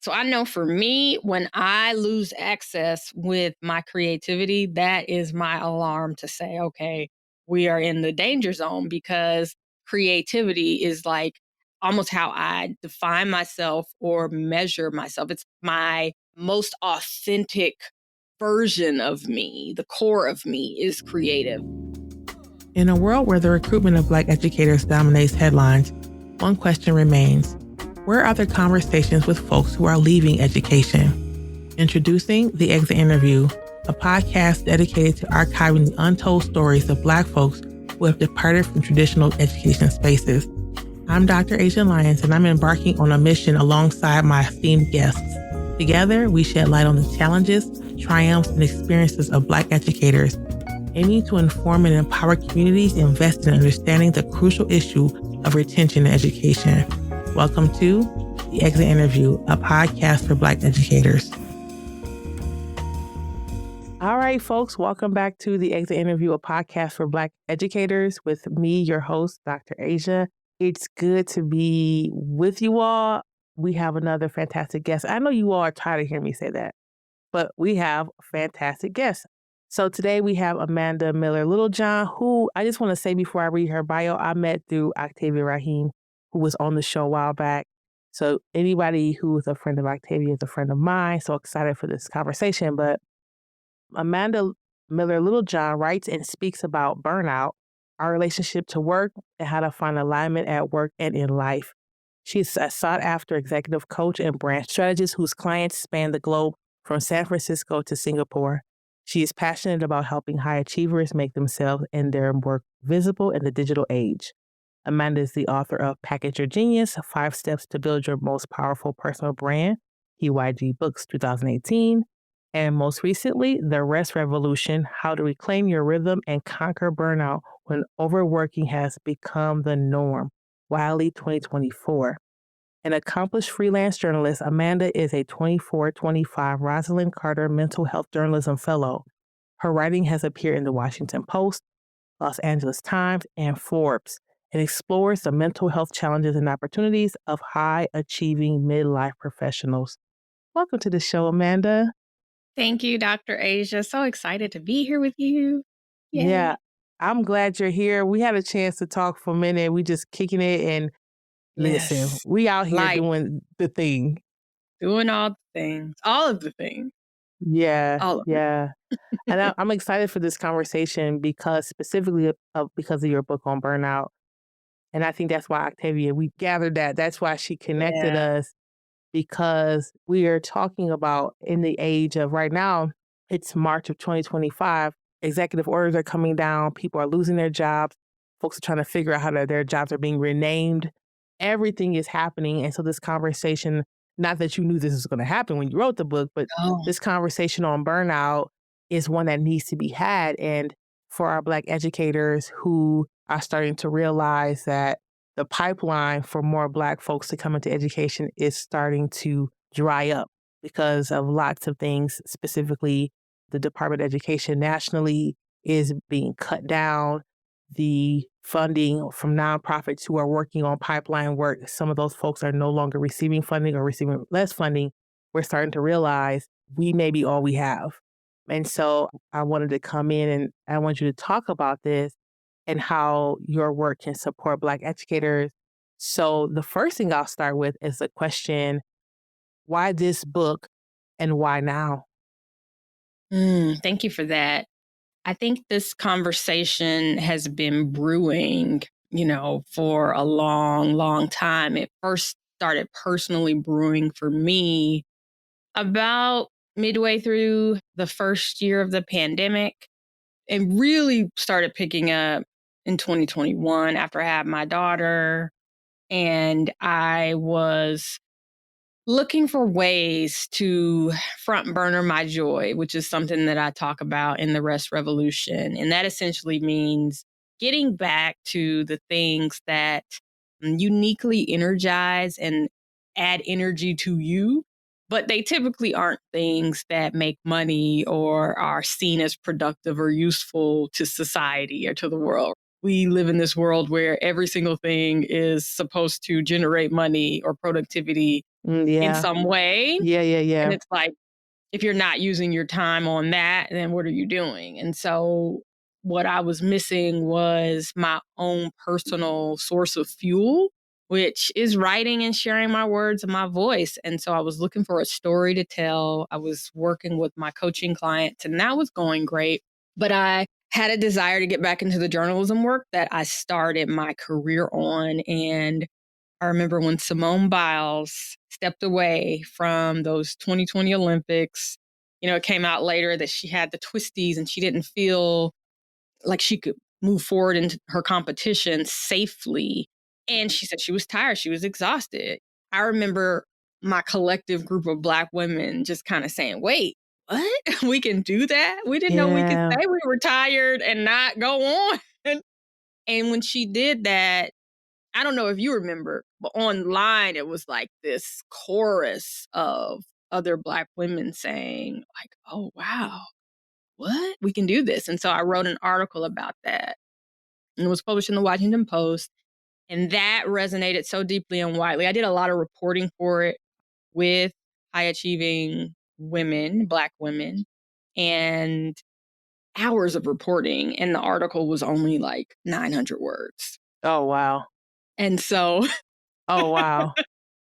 So I know for me, when I lose access with my creativity, that is my alarm to say, okay, we are in the danger zone, because creativity is like almost how I define myself or measure myself. It's my most authentic version of me. The core of me is creative. In a world where the recruitment of Black educators dominates headlines, one question remains: where are the conversations with folks who are leaving education? Introducing The Exit Interview, a podcast dedicated to archiving the untold stories of Black folks who have departed from traditional education spaces. I'm Dr. Asia Lyons, and I'm embarking on a mission alongside my esteemed guests. Together, we shed light on the challenges, triumphs, and experiences of Black educators, aiming to inform and empower communities invested in understanding the crucial issue of retention in education. Welcome to The Exit Interview, a podcast for Black educators. All right, folks, welcome back to The Exit Interview, a podcast for Black educators with me, your host, Dr. Asia. It's good to be with you all. We have another fantastic guest. I know you all are tired of hearing me say that, but we have fantastic guests. So today we have Amanda Miller Littlejohn, who I just want to say before I read her bio, I met through Octavia Rahim, who was on the show a while back. So anybody who is a friend of Octavia is a friend of mine. So excited for this conversation. But Amanda Miller Littlejohn writes and speaks about burnout, our relationship to work, and how to find alignment at work and in life. She's a sought-after executive coach and brand strategist whose clients span the globe from San Francisco to Singapore. She is passionate about helping high achievers make themselves and their work visible in the digital age. Amanda is the author of Package Your Genius, 5 Steps to Build Your Most Powerful Personal Brand, PYG Books 2018, and most recently, The Rest Revolution, How to Reclaim Your Rhythm and Conquer Burnout When Overworking Has Become the Norm, Wiley 2024. An accomplished freelance journalist, Amanda is a 24/25 Rosalind Carter Mental Health Journalism Fellow. Her writing has appeared in the Washington Post, Los Angeles Times, and Forbes. It explores the mental health challenges and opportunities of high-achieving midlife professionals. Welcome to the show, Amanda. Thank you, Dr. Asia. So excited to be here with you. Yay. Yeah, I'm glad you're here. We had a chance to talk for a minute. We just kicking it and listen, Yes. we out here Life. doing the thing. Doing all the things, all of the things. Yeah, All of yeah. And I'm excited for this conversation because specifically because of your book on burnout. And I think that's why Octavia, we gathered that. That's why she connected us, because we are talking about in the age of right now, it's March of 2025. Executive orders are coming down. People are losing their jobs. Folks are trying to figure out how their jobs are being renamed. Everything is happening. And so this conversation, not that you knew this was going to happen when you wrote the book, but this conversation on burnout is one that needs to be had. And for our Black educators who are starting to realize that the pipeline for more Black folks to come into education is starting to dry up because of lots of things. Specifically, the Department of Education nationally is being cut down. The funding from nonprofits who are working on pipeline work, some of those folks are no longer receiving funding or receiving less funding. We're starting to realize we may be all we have. And so I wanted to come in and I want you to talk about this and how your work can support Black educators. So the first thing I'll start with is the question, why this book and why now? Thank you for that. I think this conversation has been brewing, for a long, long time. It first started personally brewing for me about midway through the first year of the pandemic, and really started picking up in 2021 after I had my daughter. And I was looking for ways to front burner my joy, which is something that I talk about in the Rest Revolution. And that essentially means getting back to the things that uniquely energize and add energy to you, but they typically aren't things that make money or are seen as productive or useful to society or to the world. We live in this world where every single thing is supposed to generate money or productivity in Yeah. some way. Yeah, yeah, And yeah. it's like, if you're not using your time on that, then what are you doing? And so what I was missing was my own personal source of fuel, which is writing and sharing my words and my voice. And so I was looking for a story to tell. I was working with my coaching clients, and that was going great. But I had a desire to get back into the journalism work that I started my career on. And I remember when Simone Biles stepped away from those 2020 Olympics. It came out later that she had the twisties and she didn't feel like she could move forward into her competition safely. And she said she was tired, she was exhausted. I remember my collective group of Black women just kind of saying, wait, what? We can do that? We didn't know we could Yeah. say we were tired and not go on. And when she did that, I don't know if you remember, but online it was like this chorus of other Black women saying, like, oh, wow, what? We can do this. And so I wrote an article about that, and it was published in the Washington Post. And that resonated so deeply and widely. I did a lot of reporting for it with high achieving women, Black women, and hours of reporting. And the article was only like 900 words. Oh, wow. And so Oh, wow.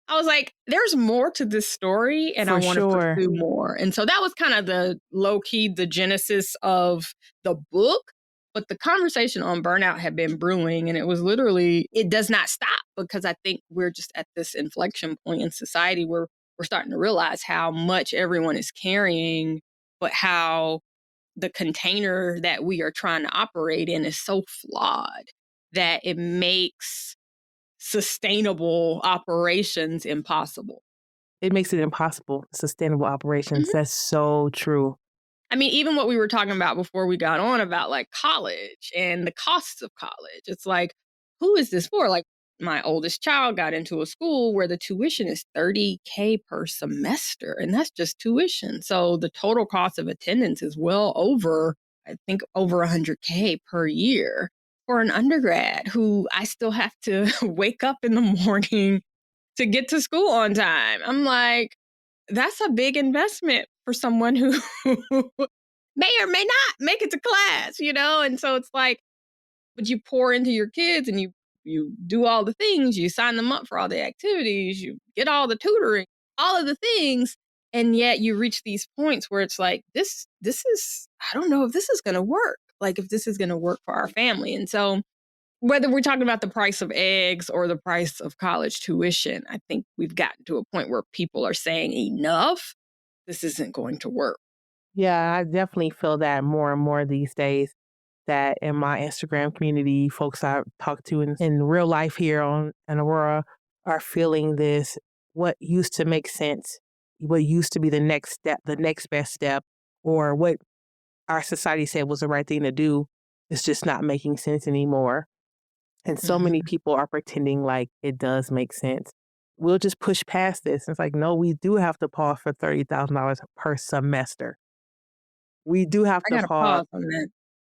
I was like, there's more to this story and I For want to sure. pursue more. And so that was kind of the low key, the genesis of the book. But the conversation on burnout had been brewing, and it was literally, it does not stop, because I think we're just at this inflection point in society where we're starting to realize how much everyone is carrying, but how the container that we are trying to operate in is so flawed that it makes sustainable operations impossible. It makes it impossible, sustainable operations. Mhm. That's so true. I mean, even what we were talking about before we got on about like college and the costs of college. It's like, who is this for? Like, my oldest child got into a school where the tuition is $30K per semester, and that's just tuition. So the total cost of attendance is well over, I think, over $100K per year for an undergrad who I still have to wake up in the morning to get to school on time. I'm like, that's a big investment for someone who may or may not make it to class. And so it's like, but you pour into your kids and you do all the things, you sign them up for all the activities, you get all the tutoring, all of the things, and yet you reach these points where it's like, this is, I don't know if this is going to work. Like, if this is going to work for our family. And so whether we're talking about the price of eggs or the price of college tuition, I think we've gotten to a point where people are saying, enough, this isn't going to work. Yeah, I definitely feel that more and more these days. That in my Instagram community, folks I talk to in real life here in Aurora are feeling this, what used to make sense, what used to be the next step, the next best step, or what our society said was the right thing to do is just not making sense anymore. And so many Mhm. people are pretending like it does make sense. We'll just push past this. It's like, no, we do have to pause for $30,000 per semester. We do have I to got to pause. pause on that.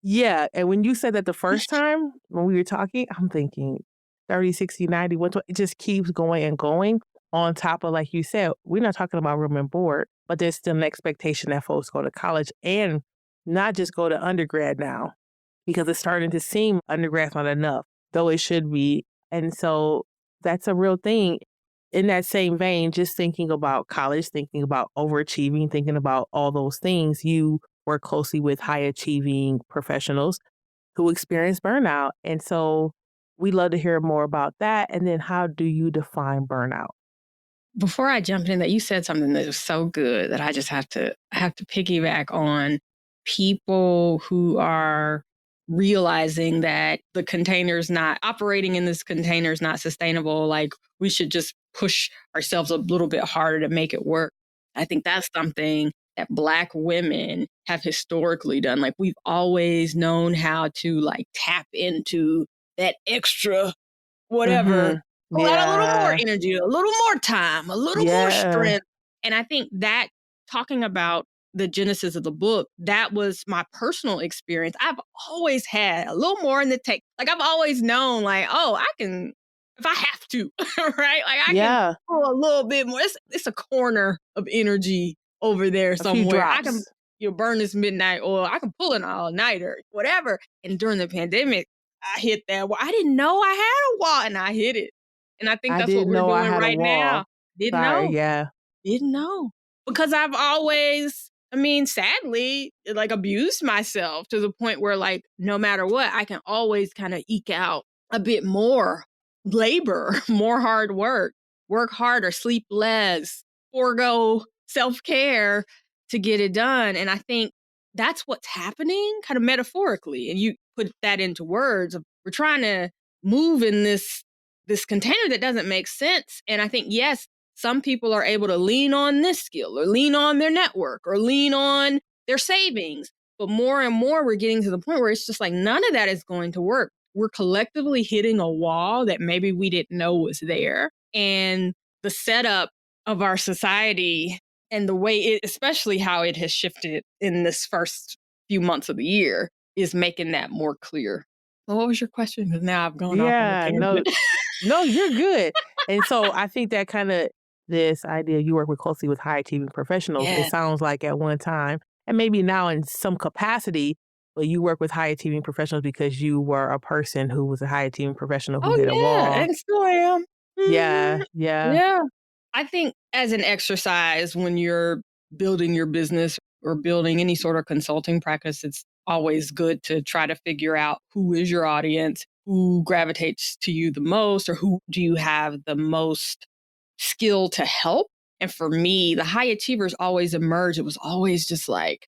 Yeah, and when you said that the first time when we were talking, I'm thinking 30, 60, 90, 120, it just keeps going and going on top of, like you said, we're not talking about room and board, but there's still an expectation that folks go to college and not just go to undergrad now because it's starting to seem undergrad's not enough, though it should be. And so that's a real thing. In that same vein, just thinking about college, thinking about overachieving, thinking about all those things, you work closely with high achieving professionals who experience burnout. And so we love to hear more about that. And then how do you define burnout? Before I jump in, that you said something that was so good that I have to piggyback on people who are realizing that the container's not operating in this container is not sustainable. Like, we should just push ourselves a little bit harder to make it work. I think that's something that Black women have historically done. Like, we've always known how to like tap into that extra whatever, Mhm. pull out a little more Yeah. energy, a little more time, a little more Yeah. strength. And I think that, talking about the genesis of the book, that was my personal experience. I've always had a little more in the tank. Like, I've always known, like, oh, I can if I have to, right? Like I can Yeah. pull a little bit more. It's a corner of energy over there A few somewhere. I can drops. burn this midnight oil. I can pull an all nighter, whatever. And during the pandemic, I hit that wall. I didn't know I had a wall, and I hit it. And I think I that's what didn't we're know I doing had a right now. wall. Didn't Sorry, know. yeah. Didn't know. Because I've always, I mean, sadly, like abused myself to the point where, like, no matter what, I can always kind of eke out a bit more labor, more hard work harder, sleep less, forego self care to get it done. And I think that's what's happening kind of metaphorically. And you put that into words of we're trying to move in this container that doesn't make sense. And I think, yes, some people are able to lean on this skill or lean on their network or lean on their savings. But more and more, we're getting to the point where it's just like none of that is going to work. We're collectively hitting a wall that maybe we didn't know was there. And the setup of our society and the way it, especially how it has shifted in this first few months of the year, is making that more clear. Well, what was your question? Because now I've gone off on a Yeah, no, tangent. no, you're good. And so I think that kinda this idea you work with closely with high achieving professionals, it Yeah. sounds like at one time, and maybe now in some capacity, but you work with high achieving professionals because you were a person who was a high achieving professional who Oh, hit a yeah, wall. and still am. Yeah, Mhm. yeah, Yeah. I think as an exercise when you're building your business or building any sort of consulting practice, it's always good to try to figure out who is your audience, who gravitates to you the most, or who do you have the most skill to help. And for me, the high achievers always emerge. It was always just like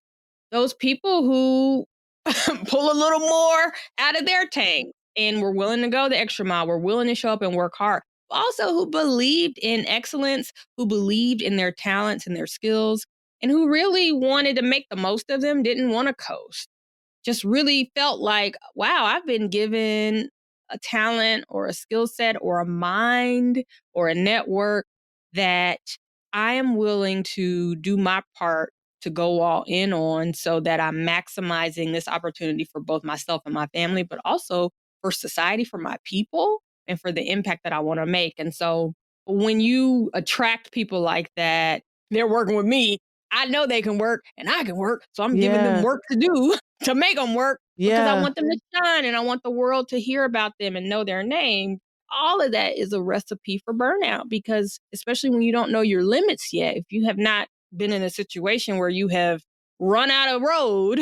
those people who pull a little more out of their tank and were willing to go the extra mile, were willing to show up and work hard. But also who believed in excellence, who believed in their talents and their skills, and who really wanted to make the most of them, didn't want to coast, just really felt like, wow, I've been given a talent or a skill set or a mind or a network that I am willing to do my part to go all in on so that I'm maximizing this opportunity for both myself and my family, but also for society, for my people, and for the impact that I want to make. And so when you attract people like that, they're working with me. I know they can work and I can work. So I'm giving them yeah, work to do to make them work because I yeah, want them to shine and I want the world to hear about them and know their name. All of that is a recipe for burnout because, especially when you don't know your limits yet, if you have not been in a situation where you have run out of road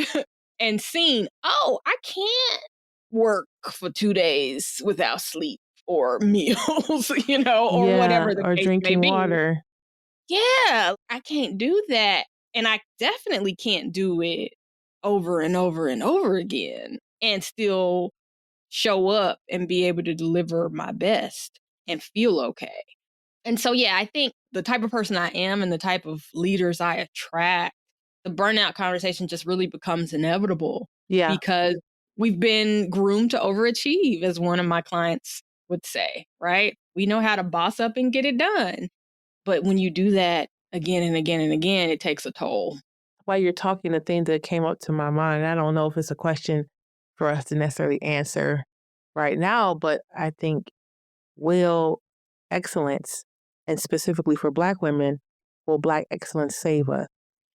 and seen, oh, I can't work for 2 days without sleep or meals, or yeah, whatever the or case may drinking be. water. Yeah, I can't do that. And I definitely can't do it over and over and over again and still show up and be able to deliver my best and feel okay. And so, yeah, I think the type of person I am and the type of leaders I attract, the burnout conversation just really becomes inevitable Yeah. because we've been groomed to overachieve, as one of my clients would say, right? We know how to boss up and get it done. But when you do that again and again and again, it takes a toll. While you're talking, the thing that came up to my mind, I don't know if it's a question for us to necessarily answer right now, but I think will excellence, and specifically for Black women, will Black excellence save us?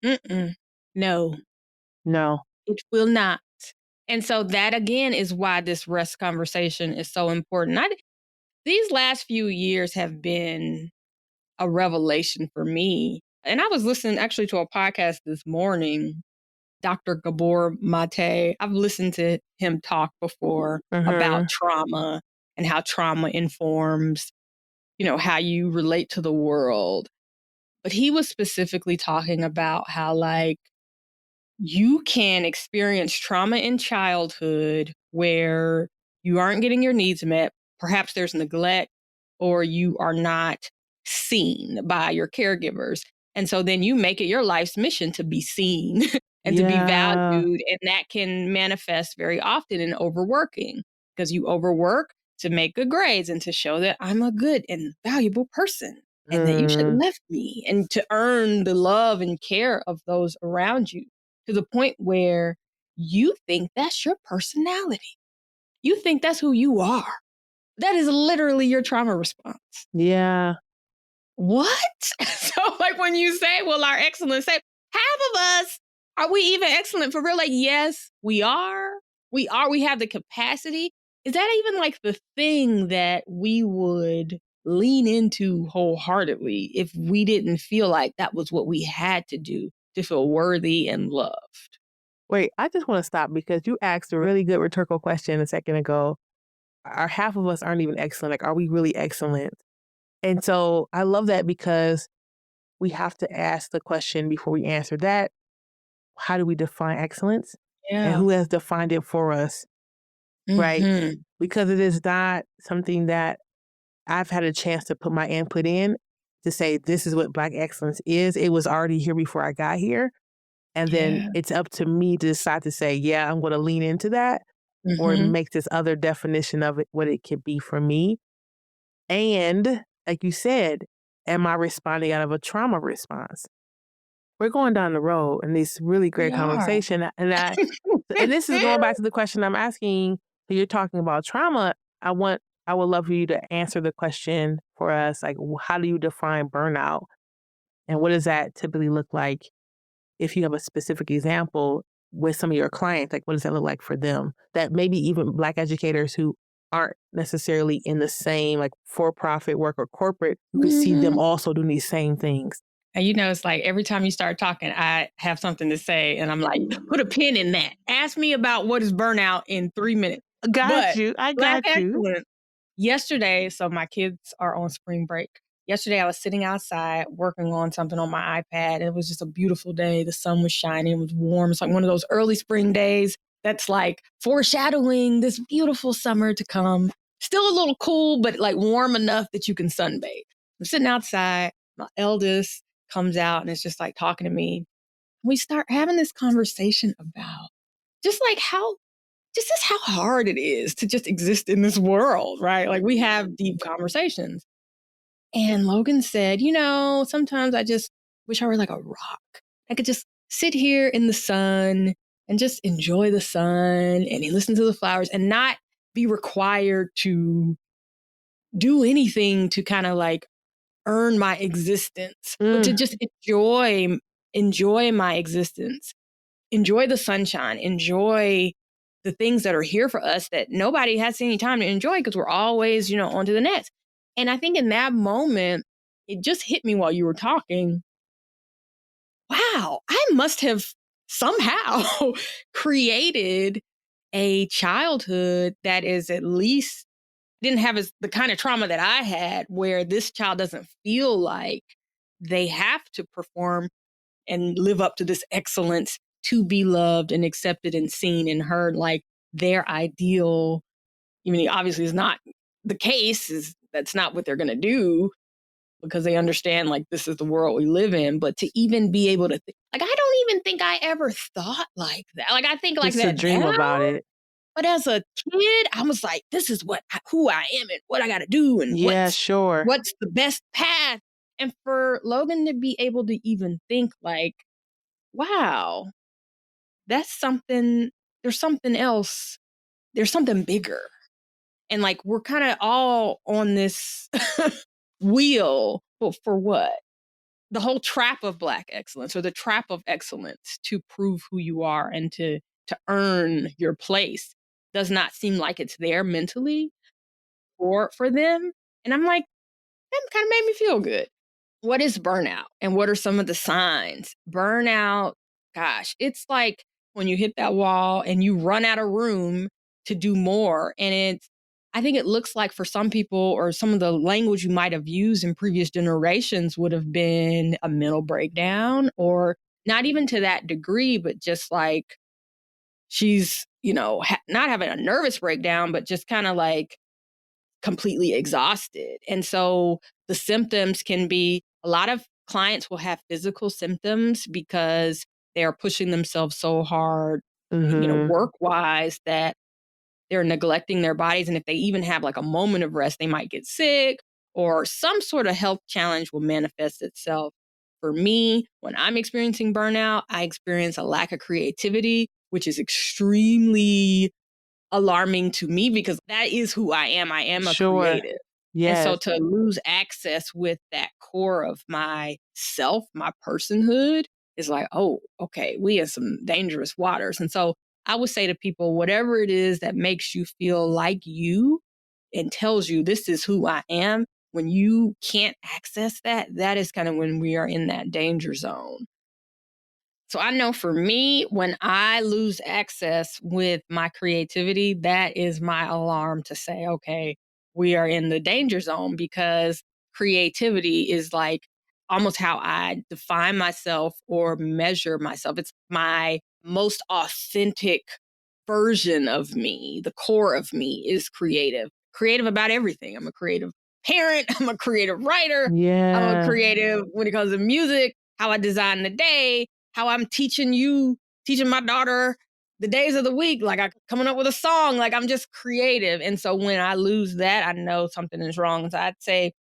Mm-mm. No, No. it will not. And so that again is why this rest conversation is so important. These last few years have been a revelation for me. And I was listening actually to a podcast this morning, Dr. Gabor Mate. I've listened to him talk before about Mhm. trauma and how trauma informs, how you relate to the world. But he was specifically talking about how, like, you can experience trauma in childhood where you aren't getting your needs met. Perhaps there's neglect or you are not seen by your caregivers. And so then you make it your life's mission to be seen and to be Yeah. valued. And that can manifest very often in overworking because you overwork to make good grades and to show that I'm a good and valuable person and that you should Mm. love me and to earn the love and care of those around you to the point where you think that's your personality. You think that's who you are. That is literally your trauma response. Yeah. What? So like when you say, well, our excellence, say half of us, are we even excellent for real? Like, yes, we are. We are. We have the capacity. Is that even like the thing that we would lean into wholeheartedly if we didn't feel like that was what we had to do to feel worthy and loved? Wait, I just want to stop because you asked a really good rhetorical question a second ago. Are half of us aren't even excellent? Like, are we really excellent? And so I love that because we have to ask the question before we answer that. How do we define excellence? And Yeah. who has defined it for us? Right? Mm-hmm. Because it is not something that I've had a chance to put my input in to say, this is what Black excellence is. It was already here before I got here. And then Yeah. it's up to me to decide to say, yeah, I'm going to lean into that or Mm-hmm. make this other definition of it what it could be for me. And like you said, am I responding out of a trauma response? We're going down the road in this really We great are. conversation. And this is going back to the question I'm asking. So you're talking about trauma. I would love for you to answer the question for us. Like, how do you define burnout? And what does that typically look like if you have a specific example with some of your clients? Like, what does that look like for them? That maybe even Black educators who aren't necessarily in the same like for-profit work or corporate, you could see them Mhm. also doing these same things. And it's like every time you start talking, I have something to say, and I'm like, put a pin in that. Ask me about what is burnout in 3 minutes. Got But you. I Black got you. excellence. Yesterday, so my kids are on spring break. Yesterday, I was sitting outside working on something on my iPad, and it was just a beautiful day. The sun was shining, it was warm. It's like one of those early spring days that's like foreshadowing this beautiful summer to come. Still a little cool, but like warm enough that you can sunbathe. I'm sitting outside. My eldest comes out and it's just like talking to me. We start having this conversation about just like how just as how hard it is to just exist in this world, right? Like we have deep conversations. And Logan said, sometimes I just wish I were like a rock. I could just sit here in the sun and just enjoy the sun and listen to the flowers and not be required to do anything to kind of like earn my existence, but to Mm, just enjoy my existence, enjoy the sunshine, enjoy the things that are here for us that nobody has any time to enjoy because we're always, on to the next. And I think in that moment, it just hit me while you were talking. Wow, I must have somehow created a childhood that is at least didn't have the kind of trauma that I had where this child doesn't feel like they have to perform and live up to this excellence to be loved and accepted and seen and heard like their ideal. I mean, obviously is not the case, is that's not what they're going to do because they understand like this is the world we live in, but to even be able to like I don't even think I ever thought like that. Like I think like just to that dream now, about it. but as a kid, I was like, this is who I am and what I got to do and Yeah, sure. what's the best path. And for Logan to be able to even think like, wow, that's something, there's something else, there's something bigger. And like we're kind of all on this wheel, but for what? The whole trap of Black excellence or the trap of excellence to prove who you are and to earn your place does not seem like it's there mentally for them. And I'm like, that kind of made me feel good. What is burnout and what are some of the signs? Burnout, gosh, it's like when you hit that wall and you run out of room to do more. And I think it looks like for some people or some of the language you might have used in previous generations would have been a mental breakdown or not even to that degree, but just like she's, not having a nervous breakdown, but just kind of like completely exhausted. And so the symptoms can be a lot of clients will have physical symptoms because they are pushing themselves so hard, Mhm. work wise that they're neglecting their bodies. And if they even have like a moment of rest, they might get sick or some sort of health challenge will manifest itself. For me, when I'm experiencing burnout, I experience a lack of creativity, which is extremely alarming to me because that is who I am. I am a Sure. creative. And so Yes. to lose access with that core of my self, my personhood is like, oh, okay, we in some dangerous waters. And so I would say to people, whatever it is that makes you feel like you and tells you this is who I am, when you can't access that, that is kind of when we are in that danger zone. So I know for me, when I lose access with my creativity, that is my alarm to say, okay, we are in the danger zone because creativity is like almost how I define myself or measure myself. It's my most authentic version of me. The core of me is creative, creative about everything. I'm a creative parent, I'm a creative writer, I'm a Yeah. creative when it comes to music, how I design the day, how I'm teaching my daughter the days of the week, like I coming up with a song, like I'm just creative. And so when I lose that, I know something is wrong. So I'd say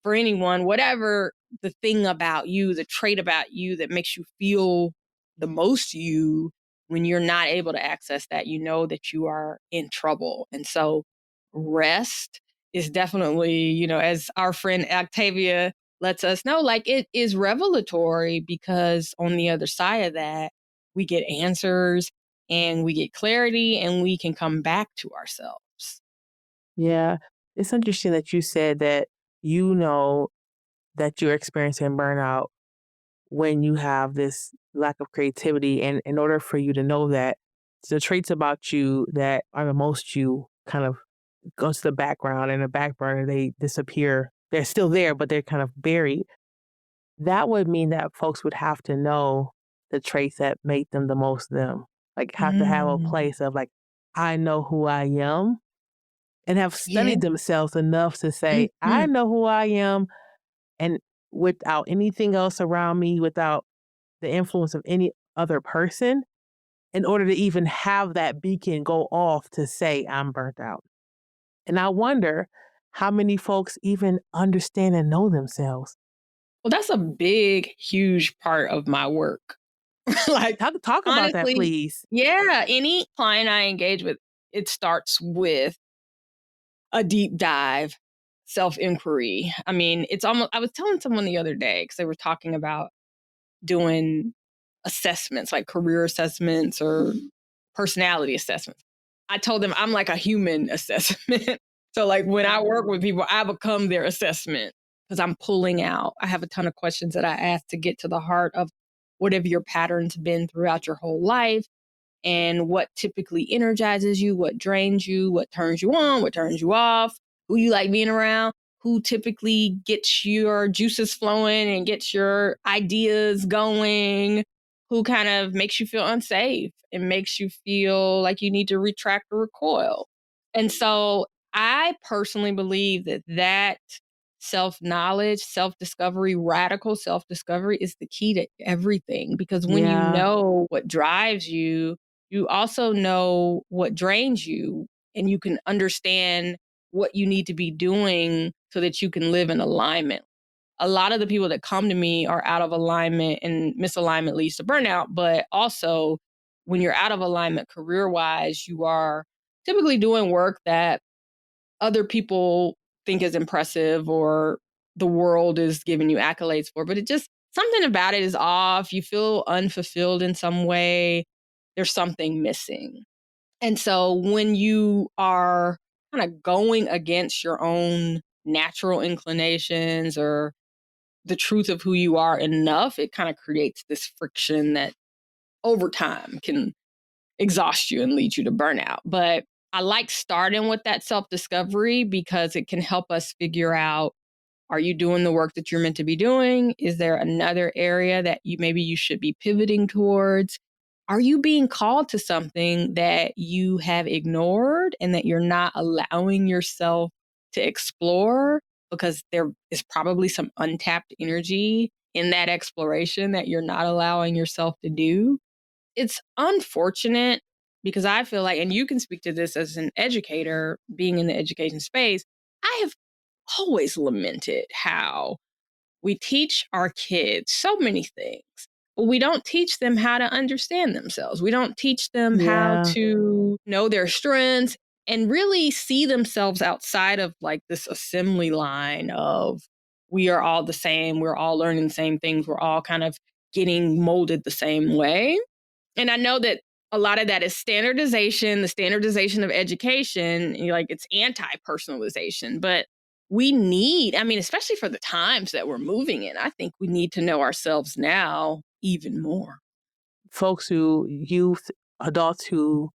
for anyone, whatever the thing about you, the trait about you that makes you feel the most you, when you're not able to access that, you know that you are in trouble. And so rest is definitely, as our friend Octavia lets us know, like it is revelatory because on the other side of that, we get answers and we get clarity and we can come back to ourselves. Yeah. It's interesting that you said that you know that you're experiencing burnout when you have this lack of creativity. And in order for you to know that, the traits about you that are the most you kind of go to the background and the back burner, they disappear. They're still there, but they're kind of buried. That would mean that folks would have to know the traits that make them the most them. Like have to have a Mm, place of like, I know who I am and have yeah. studied themselves enough to say, I Mhm. know who I am. And without anything else around me, without the influence of any other person, in order to even have that beacon go off to say, I'm burnt out. And I wonder how many folks even understand and know themselves. Well, that's a big, huge part of my work. Like, Talk about that, honestly, please. yeah, any client I engage with, it starts with a deep dive, self inquiry. I mean, it's almost, I was telling someone the other day because they were talking about doing assessments, like career assessments or personality assessments. I told them I'm like a human assessment. So, like, when I work with people, I become their assessment because I'm pulling out. I have a ton of questions that I ask to get to the heart of whatever your patterns been throughout your whole life and what typically energizes you, what drains you, what turns you on, what turns you off, who you like being around, who typically gets your juices flowing and gets your ideas going, who kind of makes you feel unsafe and makes you feel like you need to retract or recoil. And so I personally believe that self knowledge, self discovery, radical self discovery is the key to everything. Because when you Yeah. know what drives you, you also know what drains you, and you can understand what you need to be doing so that you can live in alignment. A lot of the people that come to me are out of alignment, and misalignment leads to burnout. But also, when you're out of alignment career wise, you are typically doing work that other people think is impressive or the world is giving you accolades for, but it just something about it is off. You feel unfulfilled in some way. There's something missing. And so when you are kind of going against your own natural inclinations or the truth of who you are enough, it kind of creates this friction that over time can exhaust you and lead you to burnout. But I like starting with that self discovery because it can help us figure out, are you doing the work that you're meant to be doing? Is there another area that you should be pivoting towards? Are you being called to something that you have ignored and that you're not allowing yourself to explore because there is probably some untapped energy in that exploration that you're not allowing yourself to do? It's unfortunate because I feel like, and you can speak to this as an educator, being in the education space, I have always lamented how we teach our kids so many things. but we don't teach them how to understand themselves. We don't teach them how Yeah. to know their strengths and really see themselves outside of like this assembly line of we are all the same, we're all learning the same things, we're all kind of getting molded the same way. And I know that a lot of that is standardization, the standardization of education, like it's anti-personalization, but we need, I mean, especially for the times that we're moving in, I think we need to know ourselves now even more. Folks who, youth, adults who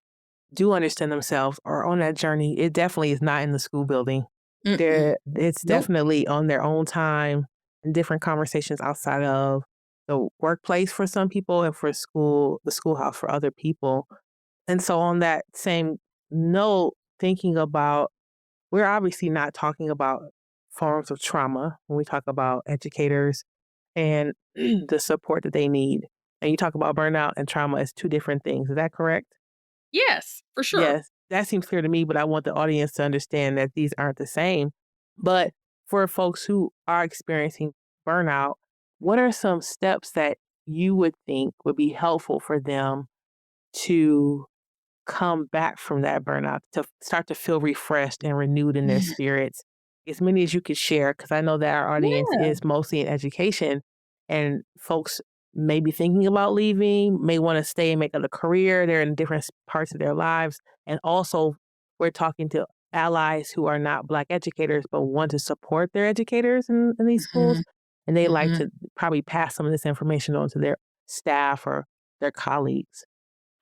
do understand themselves are on that journey. It definitely is not in the school building. Mm-mm. It's Nope. definitely on their own time and different conversations outside of the workplace for some people and for school, the schoolhouse for other people. And so on that same note, thinking about, we're obviously not talking about forms of trauma when we talk about educators and the support that they need. And you talk about burnout and trauma as two different things. Is that correct? Yes, for sure. Yes, that seems clear to me, but I want the audience to understand that these aren't the same. But for folks who are experiencing burnout, what are some steps that you would think would be helpful for them to come back from that burnout, to start to feel refreshed and renewed in their spirits? As many as you could share, because I know that our audience Yeah. is mostly in education and folks may be thinking about leaving, may want to stay and make it a career. They're in different parts of their lives. And also, we're talking to allies who are not Black educators, but want to support their educators in these Hmm. schools. And they like Hmm. to probably pass some of this information on to their staff or their colleagues.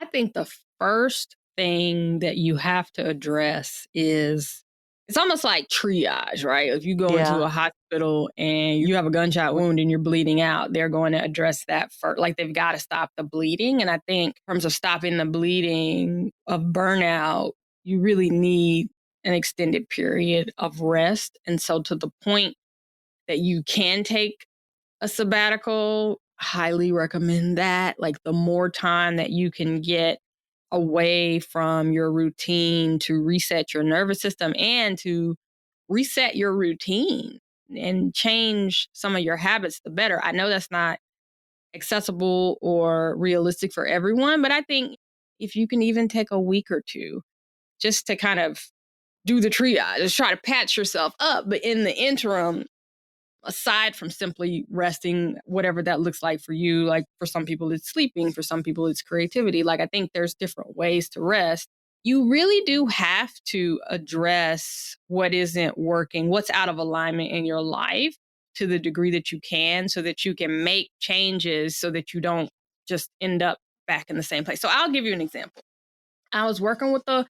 I think the first thing that you have to address is it's almost like triage, right? If you go into Yeah. a hospital and you have a gunshot wound and you're bleeding out, they're going to address that first. Like they've got to stop the bleeding. And I think in terms of stopping the bleeding of burnout, you really need an extended period of rest. And so to the point that you can take a sabbatical, highly recommend that. Like the more time that you can get away from your routine to reset your nervous system and to reset your routine and change some of your habits, the better. I know that's not accessible or realistic for everyone, but I think if you can even take a week or two just to kind of do the triage, just try to patch yourself up. But in the interim, aside from simply resting, whatever that looks like for you, like for some people it's sleeping, for some people it's creativity. Like I think there's different ways to rest. You really do have to address what isn't working, what's out of alignment in your life to the degree that you can, so that you can make changes so that you don't just end up back in the same place. So I'll give you an example. I was working with a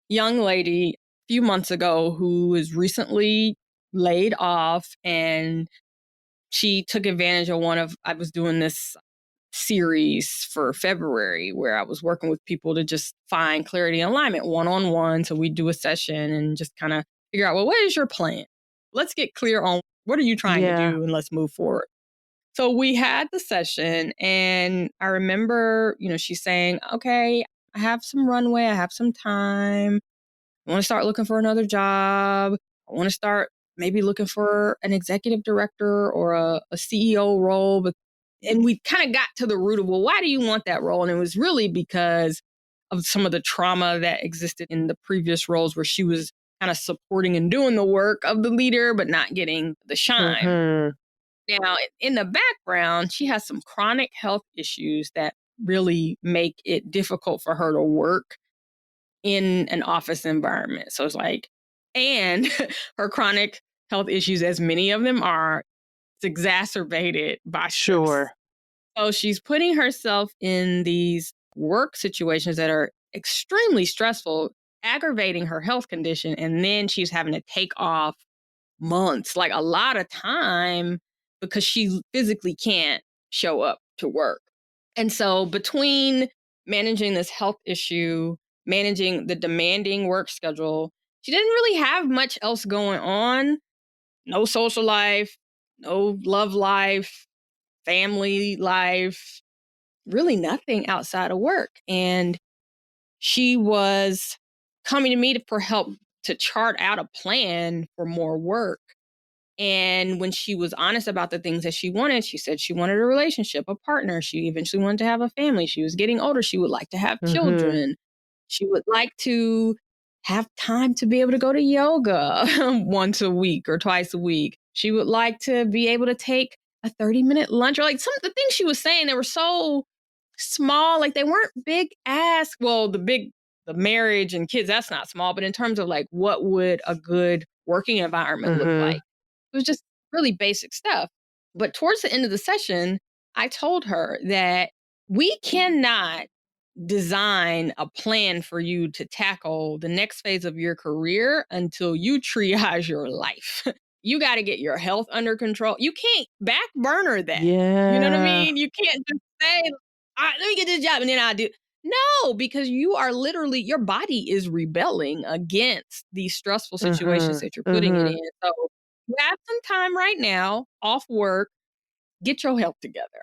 young lady a few months ago who was recently laid off, and she took advantage of I was doing this series for February where I was working with people to just find clarity and alignment one on one. So we do a session and just kind of figure out, well, what is your plan? Let's get clear on what are you trying to Yeah. do and let's move forward. So we had the session and I remember, she's saying, okay, I have some runway, I have some time. I want to start looking for another job. I want to start maybe looking for an executive director or a CEO role. And we kind of got to the root of, well, why do you want that role? And it was really because of some of the trauma that existed in the previous roles where she was kind of supporting and doing the work of the leader, but not getting the shine. Hmm. Now, in the background, she has some chronic health issues that really make it difficult for her to work in an office environment. So it's like, and her chronic health issues, as many of them are, it's exacerbated by stress. Sure. So she's putting herself in these work situations that are extremely stressful, aggravating her health condition. And then she's having to take off months, like a lot of time, because she physically can't show up to work. And so between managing this health issue, managing the demanding work schedule, she didn't really have much else going on. No social life, no love life, family life, really nothing outside of work. And she was coming to me for help to chart out a plan for more work. And when she was honest about the things that she wanted, she said she wanted a relationship, a partner. She eventually wanted to have a family. She was getting older. She would like to have Mm-hmm. children. She would like to have time to be able to go to yoga once a week or twice a week. She would like to be able to take a 30-minute lunch, or like some of the things she was saying, they were so small, like they weren't big ask. Well, the marriage and kids, that's not small, but in terms of like what would a good working environment look Mm-hmm. like, it was just really basic stuff. But towards the end of the session, I told her that we cannot design a plan for you to tackle the next phase of your career until you triage your life. You got to get your health under control. You can't back burner that. You know what I Yeah. mean? You can't just say, all right, let me get this job and then I'll do. No, because you are literally, your body is rebelling against these stressful situations Mm-hmm. that you're putting it Mm-hmm. in. So you have some time right now off work, get your health together.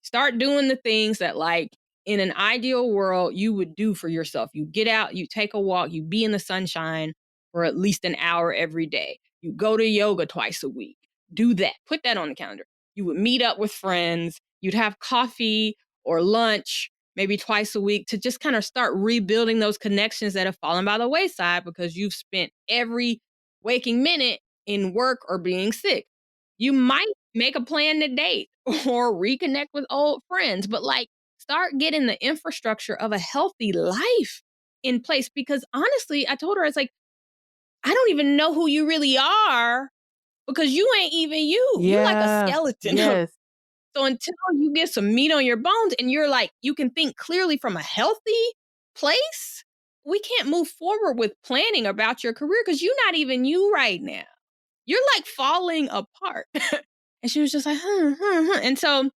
Start doing the things that, like, in an ideal world, you would do for yourself. You get out, you take a walk, you be in the sunshine for at least an hour every day. You go to yoga twice a week. Do that. Put that on the calendar. You would meet up with friends. You'd have coffee or lunch maybe twice a week to just kind of start rebuilding those connections that have fallen by the wayside because you've spent every waking minute in work or being sick. You might make a plan to date or reconnect with old friends, but like start getting the infrastructure of a healthy life in place. Because honestly, I told her, it's like, I don't even know who you really are because you ain't even you. You're like a Yeah. skeleton. Yes. So until you get some meat on your bones and you're like, you can think clearly from a healthy place, we can't move forward with planning about your career because you're not even you right now. You're like falling apart. And she was just like, And so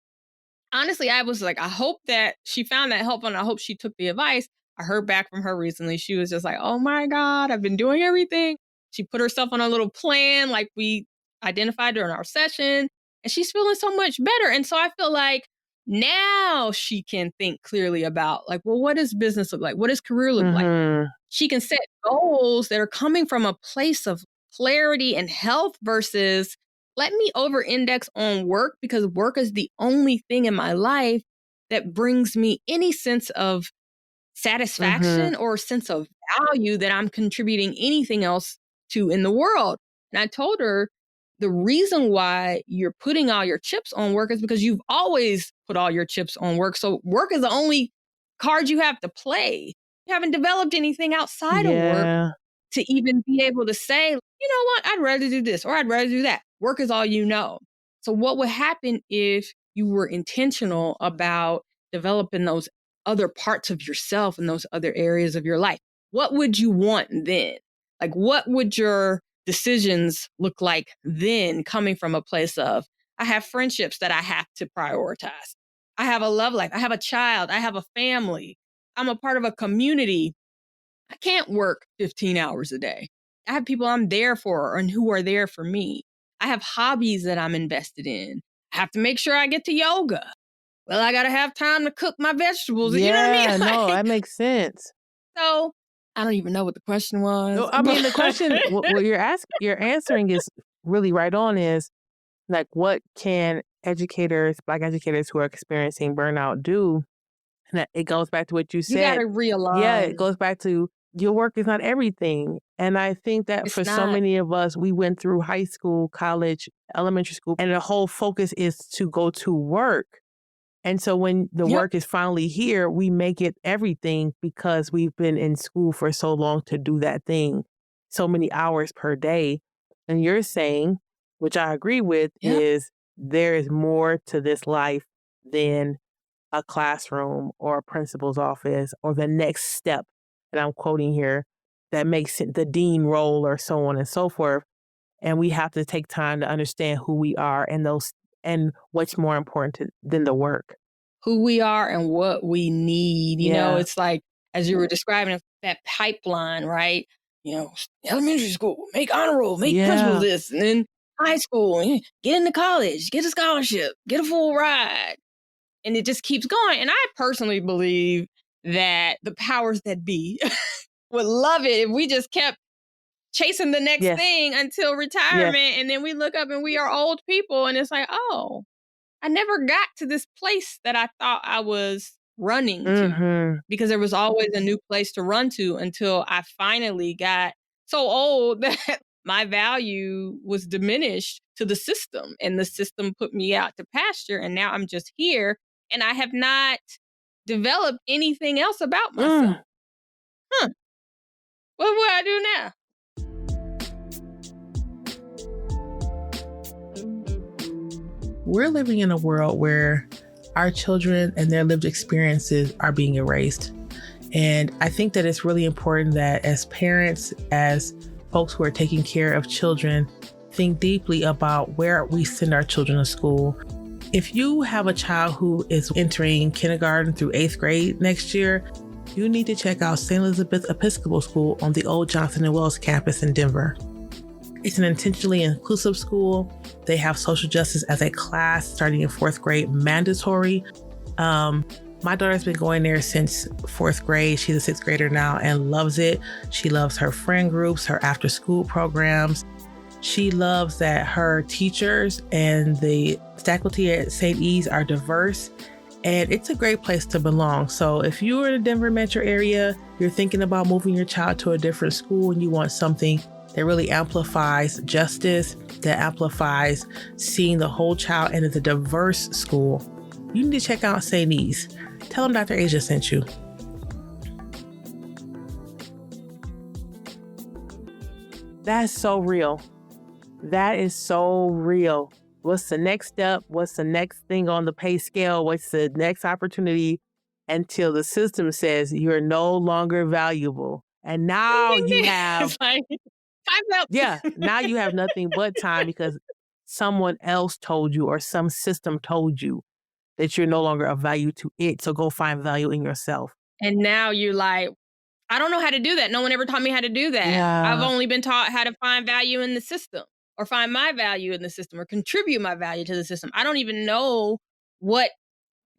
honestly, I was like, I hope that she found that helpful and I hope she took the advice. I heard back from her recently. She was just like, oh my God, I've been doing everything. She put herself on a little plan like we identified during our session, and she's feeling so much better. And so I feel like now she can think clearly about, like, well, what does business look like? What does career look like? Mm-hmm. She can set goals that are coming from a place of clarity and health versus let me over index on work because work is the only thing in my life that brings me any sense of Mm-hmm. satisfaction or sense of value that I'm contributing anything else to in the world. And I told her the reason why you're putting all your chips on work is because you've always put all your chips on work. So work is the only card you have to play. You haven't developed anything outside of work Yeah. to even be able to say, you know what, I'd rather do this or I'd rather do that. Work is all you know. So, what would happen if you were intentional about developing those other parts of yourself and those other areas of your life? What would you want then? Like, what would your decisions look like then, coming from a place of, I have friendships that I have to prioritize. I have a love life. I have a child. I have a family. I'm a part of a community. I can't work 15 hours a day. I have people I'm there for and who are there for me. I have hobbies that I'm invested in. I have to make sure I get to yoga. Well, I got to have time to cook my vegetables. You know what I Yeah. mean? No, Like, that makes sense. so I don't even know what the question No, was, I but mean the question what you're answering is really right on is like what can educators, Black educators who are experiencing burnout do? And that it goes back to what you you got to said. Yeah, it realign. goes back to your work is not everything. And I think that It's for so not. many of us, we went through high school, college, elementary school, and the whole focus is to go to work. And so when the Yep. work is finally here, we make it everything because we've been in school for so long to do that thing, so many hours per day. And you're saying, which I agree with, Yep. is there is more to this life than a classroom or a principal's office or the next step that I'm quoting here that makes it the dean role or so on and so forth. And we have to take time to understand who we are and those and what's more important than the work. Who we are and what we need. Yeah. It's like, as you were describing that pipeline, right? Elementary school, make honor roll, make principal Yeah. this, and then high school, get into college, get a scholarship, get a full ride. And it just keeps going. And I personally believe that the powers that be would love it if we just kept chasing the next Yes. thing until retirement. And then we look up and we are old people. And it's like, oh, I never got to this place that I thought I was running to, because there was always a new place to run to until I finally got so old that my value was diminished to the system, and the system put me out to pasture. And now I'm just here and I have not developed anything else about myself. What will I do now? We're living in a world where our children and their lived experiences are being erased. And I think that it's really important that as parents, as folks who are taking care of children, think deeply about where we send our children to school. If you have a child who is entering kindergarten through 8th grade next year, you need to check out St. Elizabeth Episcopal School on the old Johnson & Wells campus in Denver. It's an intentionally inclusive school. They have social justice as a class starting in 4th grade, mandatory. My daughter's been going there since 4th grade. She's a 6th grader now and loves it. She loves her friend groups, her after school programs. She loves that her teachers and the faculty at St. E's are diverse, and it's a great place to belong. So if you're in the Denver metro area, you're thinking about moving your child to a different school and you want something that really amplifies justice, that amplifies seeing the whole child and is a diverse school, you need to check out St. E's. Tell them Dr. Asia sent you. That's so real. That is so real. What's the next step? What's the next thing on the pay scale? What's the next opportunity until the system says you're no longer valuable? And now you have... now you have nothing but time because someone else told you or some system told you that you're no longer of value to it. So go find value in yourself. And now you're like, I don't know how to do that. No one ever taught me how to do that. Yeah. I've only been taught how to find value in the system or find my value in the system or contribute my value to the system. I don't even know what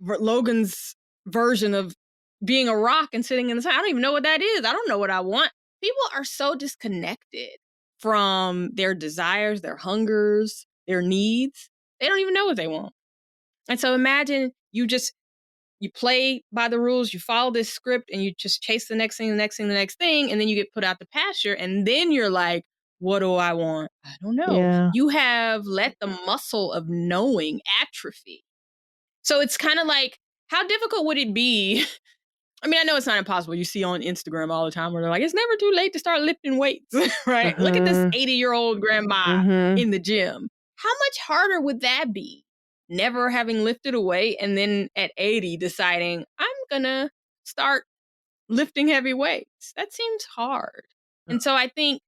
Logan's version of being a rock and sitting in the sun. I don't even know what that is. I don't know what I want. People are so disconnected from their desires, their hungers, their needs. They don't even know what they want. And so imagine you play by the rules, you follow this script, and you just chase the next thing, the next thing, the next thing, and then you get put out the pasture, and then you're like, what do I want? I don't know. Yeah. You have let the muscle of knowing atrophy. So it's kind of like, how difficult would it be? I mean, I know it's not impossible. You see on Instagram all the time where they're like, it's never too late to start lifting weights, right? Look at this 80-year-old grandma in the gym. How much harder would that be? Never having lifted a weight and then at 80 deciding, I'm going to start lifting heavy weights. That seems hard. And so I think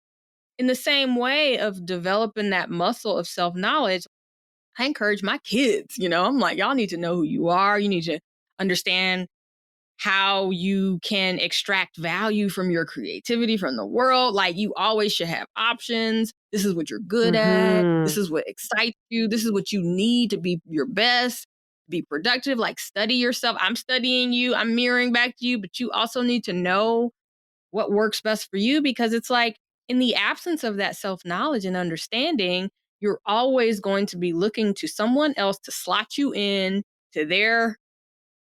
in the same way of developing that muscle of self-knowledge, I encourage my kids, I'm like, y'all need to know who you are. You need to understand how you can extract value from your creativity, from the world. Like, you always should have options. This is what you're good at. This is what excites you. This is what you need to be your best, be productive. Like, study yourself. I'm studying you. I'm mirroring back to you, but you also need to know what works best for you, because it's like, in the absence of that self-knowledge and understanding, you're always going to be looking to someone else to slot you in to their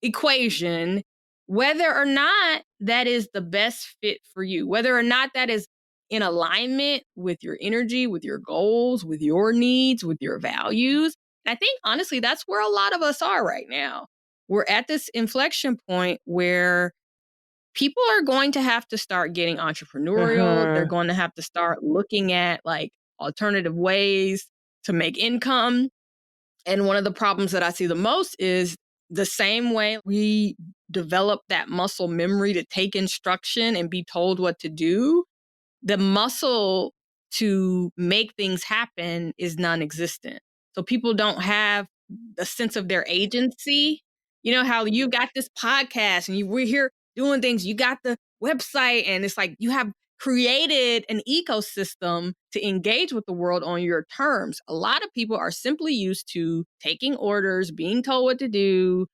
equation, whether or not that is the best fit for you, whether or not that is in alignment with your energy, with your goals, with your needs, with your values. And I think, honestly, that's where a lot of us are right now. We're at this inflection point where people are going to have to start getting entrepreneurial. They're going to have to start looking at like alternative ways to make income. And one of the problems that I see the most is the same way we develop that muscle memory to take instruction and be told what to do, the muscle to make things happen is non-existent. So people don't have a sense of their agency. You know how you got this podcast and we're here doing things, you got the website, and it's like you have created an ecosystem to engage with the world on your terms. A lot of people are simply used to taking orders, being told what to do.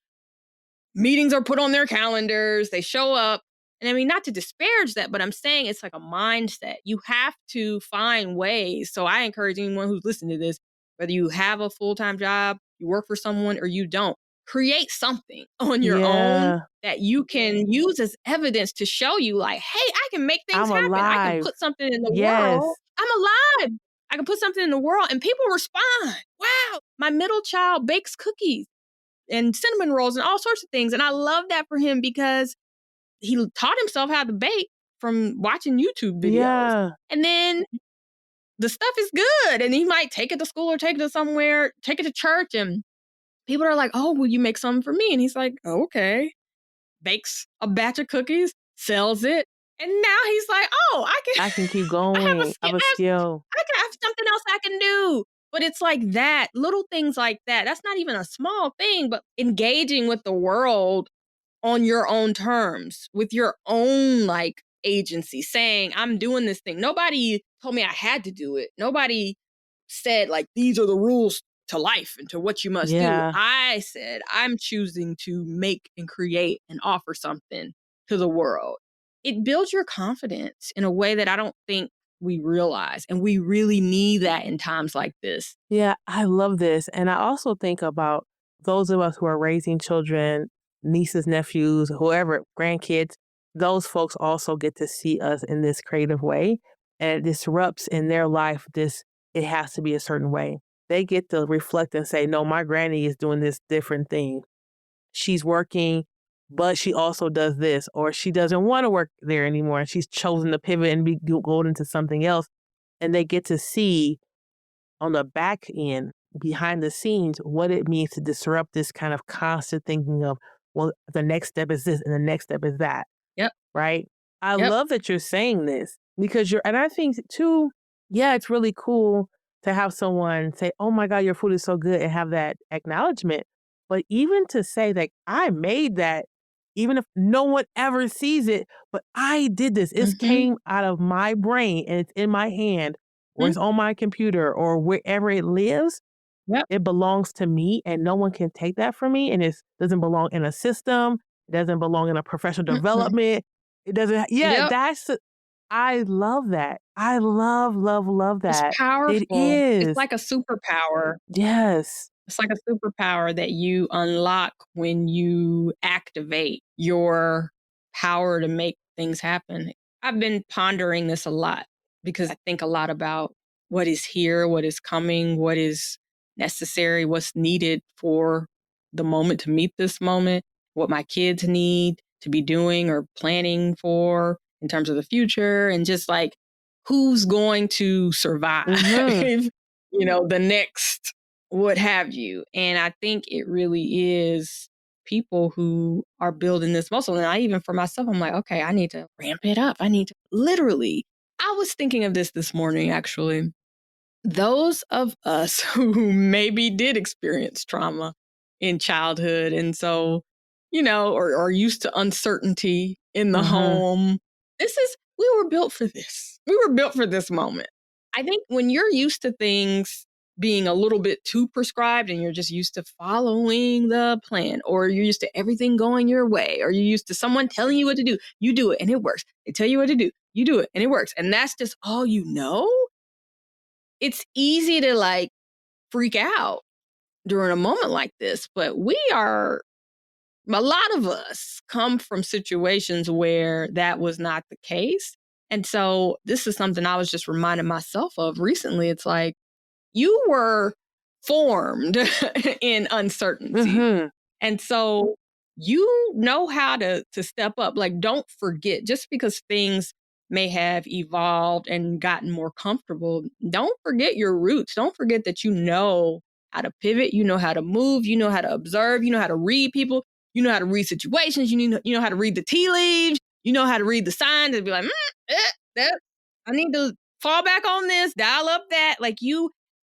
Meetings are put on their calendars. They show up. And I mean, not to disparage that, but I'm saying it's like a mindset. You have to find ways. So I encourage anyone who's listening to this, whether you have a full-time job, you work for someone, or you don't, create something on your own Yeah. that you can use as evidence to show you like, hey, I can make things I'm happen. I can alive. put something in the world. Yes. I'm alive. I can put something in the world and people respond. Wow. My middle child bakes cookies and cinnamon rolls and all sorts of things. And I love that for him because he taught himself how to bake from watching YouTube videos. Yeah. And then the stuff is good. And he might take it to school or take it to somewhere, take it to church. And people are like, oh, will you make some for me? And he's like, oh, okay. Bakes a batch of cookies, sells it. And now he's like, oh, I can keep I have a going. I skill. have a skill. I can have something else I can do. But it's like that, little things like that. That's not even a small thing, but engaging with the world on your own terms, with your own like agency, saying, I'm doing this thing. Nobody told me I had to do it. Nobody said, like, these are the rules to life and to what you must do. Yeah. I said, I'm choosing to make and create and offer something to the world. It builds your confidence in a way that I don't think we realize. And we really need that in times like this. Yeah, I love this. And I also think about those of us who are raising children, nieces, nephews, whoever, grandkids, those folks also get to see us in this creative way. And it disrupts in their life this, it has to be a certain way. They get to reflect and say, no, my granny is doing this different thing. She's working, but she also does this, or she doesn't want to work there anymore. And she's chosen to pivot and go into something else. And they get to see on the back end, behind the scenes, what it means to disrupt this kind of constant thinking of, well, the next step is this and the next step is that, Yep. right? I Yep. love that you're saying this because and I think too, yeah, it's really cool to have someone say, oh my God, your food is so good and have that acknowledgement. But even to say that I made that, even if no one ever sees it, but I did this, it Mm-hmm. came out of my brain and it's in my hand or it's on my computer or wherever it lives, Yep. it belongs to me and no one can take that from me. And it doesn't belong in a system. It doesn't belong in a professional Mm-mm. development. It doesn't, yeah, Yep. I love that. I love, love, love It's that. It powerful. It's is. like a superpower. Yes. It's like a superpower that you unlock when you activate your power to make things happen. I've been pondering this a lot because I think a lot about what is here, what is coming, what is necessary, what's needed for the moment to meet this moment, what my kids need to be doing or planning for in terms of the future, and just like who's going to survive, Mm-hmm. the next what have you. And I think it really is people who are building this muscle. And I even for myself, I'm like, okay, I need to ramp it up. I need to literally. I was thinking of this morning, actually. Those of us who maybe did experience trauma in childhood. And so, or are used to uncertainty in the Mm-hmm. home. We were built for this. We were built for this moment. I think when you're used to things being a little bit too prescribed and you're just used to following the plan, or you're used to everything going your way, or you're used to someone telling you what to do, you do it and it works. They tell you what to do, you do it and it works. And that's just all you know. It's easy to like freak out during a moment like this, but a lot of us come from situations where that was not the case. And so this is something I was just reminding myself of recently. It's like, you were formed in uncertainty. Mm-hmm. And so you know how to step up. Like, don't forget, just because things may have evolved and gotten more comfortable, don't forget your roots. Don't forget that you know how to pivot, you know how to move, you know how to observe, you know how to read people, you know how to read situations, you know how to read the tea leaves, you know how to read the signs and be like, I need to fall back on this, dial up that. Like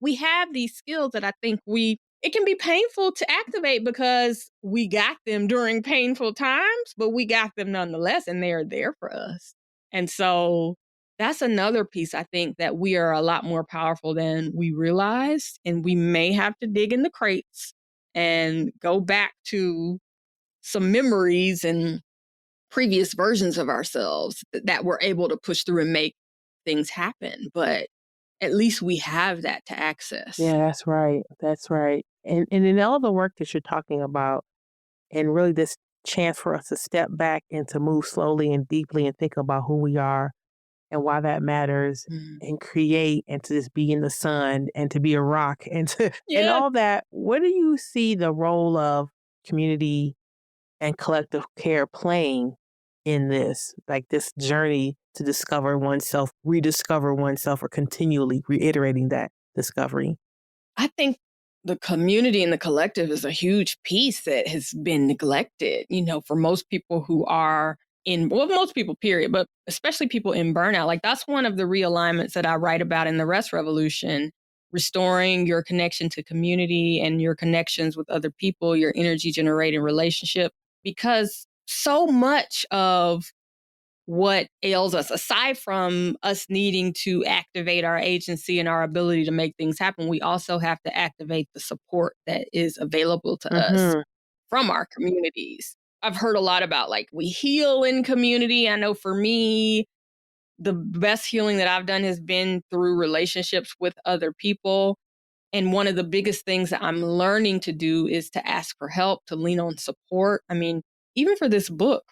we have these skills that I think it can be painful to activate because we got them during painful times, but we got them nonetheless, and they are there for us. And so that's another piece I think that we are a lot more powerful than we realize. And we may have to dig in the crates and go back to some memories and previous versions of ourselves that were able to push through and make things happen. But at least we have that to access. Yeah, that's right. That's right. And in all the work that you're talking about, and really this chance for us to step back and to move slowly and deeply and think about who we are and why that matters Mm. and create and to just be in the sun and to be a rock and to and Yeah. all that. What do you see the role of community and collective care playing in this, like this journey to discover oneself, rediscover oneself, or continually reiterating that discovery? I think the community and the collective is a huge piece that has been neglected, for most people who are most people, period, but especially people in burnout. Like, that's one of the realignments that I write about in the Rest Revolution, restoring your connection to community and your connections with other people, your energy generating relationship, because so much of what ails us, aside from us needing to activate our agency and our ability to make things happen, we also have to activate the support that is available to us Mhm. from our communities. I've heard a lot about, like, we heal in community. I know for me, the best healing that I've done has been through relationships with other people. And one of the biggest things that I'm learning to do is to ask for help, to lean on support. I mean, even for this book,